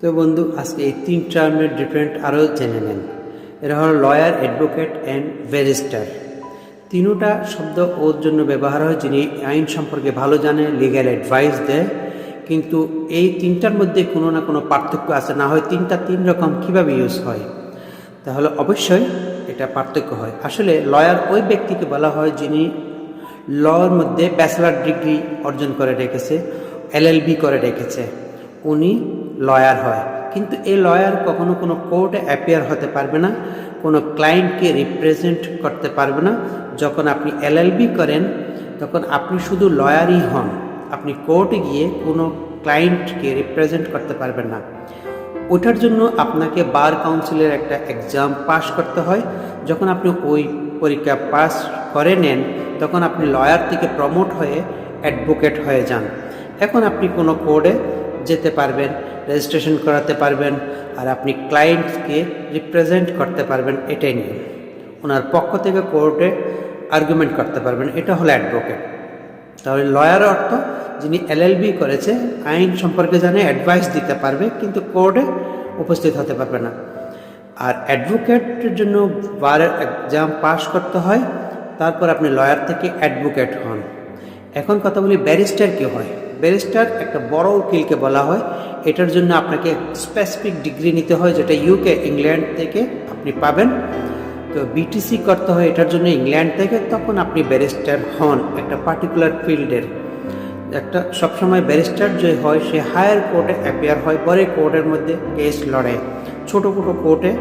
তো বন্ধু আজকে এই তিন টার্মের ডিফারেন্ট আরও জেনে নেন। এরা হলো লয়ার, অ্যাডভোকেট অ্যান্ড ব্যারিস্টার। তিনোটা শব্দ ওর জন্য ব্যবহার হয় যিনি আইন সম্পর্কে ভালো জানে, লিগ্যাল অ্যাডভাইস দেয়। কিন্তু এই তিনটার মধ্যে কোনো না কোনো পার্থক্য আছে, না হয় তিনটা তিন রকম কীভাবে ইউজ হয়, তাহলে অবশ্যই এটা পার্থক্য হয়। আসলে লয়ার ওই ব্যক্তিকে বলা হয় যিনি লর মধ্যে ব্যাচেলার ডিগ্রি অর্জন করে রেখেছে, LLB করে রেখেছে, উনি লয়ার হয়। কিন্তু এই লয়ার কখনো কোনো কোর্টে অ্যাপিয়ার হতে পারবে না, কোনো ক্লায়েন্টকে রিপ্রেজেন্ট করতে পারবে না। যখন আপনি LLB করেন তখন আপনি শুধু লয়ারই হন, আপনি কোর্টে গিয়ে কোনো ক্লায়েন্টকে রিপ্রেজেন্ট করতে পারবেন না। ওটার জন্য আপনাকে বার কাউন্সিলের একটা এক্সাম পাস করতে হয়। যখন আপনি ওই পরীক্ষা পাস করে নেন তখন আপনি লয়ার থেকে প্রমোট হয়ে অ্যাডভোকেট হয়ে যান। এখন আপনি কোনো কোর্টে যেতে পারবেন, রেজিস্ট্রেশন করাতে পারবেন, আর আপনি ক্লায়েন্টকে রিপ্রেজেন্ট করতে পারবেন। এটাই নিয়ে ওনার পক্ষ থেকে কোর্টে আর্গুমেন্ট করতে পারবেন। এটা হলো অ্যাডভোকেট। তাহলে লয়ার অর্থ যিনি LLB করেছে, আইন সম্পর্কে জানে, অ্যাডভাইস দিতে পারবে, কিন্তু কোর্টে উপস্থিত হতে পারবে না। আর অ্যাডভোকেটের জন্য বারের এক্সাম পাস করতে হয়, তারপর আপনি লয়ার থেকে অ্যাডভোকেট হন। এখন কথা বলি ব্যারিস্টার কী হয়। ব্যারিস্টার একটা বড় উকিলকে বলা হয়। এটার জন্য আপনাকে স্পেসিফিক ডিগ্রি নিতে হয়, যেটা UK ইংল্যান্ড থেকে আপনি পাবেন। তো BTC করতে হয় এটার জন্য ইংল্যান্ড থেকে, তখন আপনি ব্যারিস্টার হন একটা পার্টিকুলার ফিল্ডের। একটা সবসময় ব্যারিস্টার যে হয় সে হায়ার কোর্টে অ্যাপিয়ার হয়, বড় কোর্টের মধ্যে কেস লড়ে, ছোটো ছোটো কোর্টে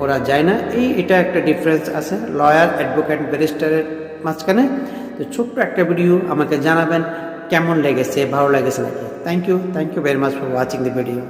ওরা যায় না। এটা একটা ডিফারেন্স আছে লয়ার, অ্যাডভোকেট, ব্যারিস্টারের মাঝখানে। তো ছোট্ট একটা ভিডিও আমাকে জানাবেন কেমন লেগেছে, ভালো লেগেছে নাকি। Thank you very much for watching the video.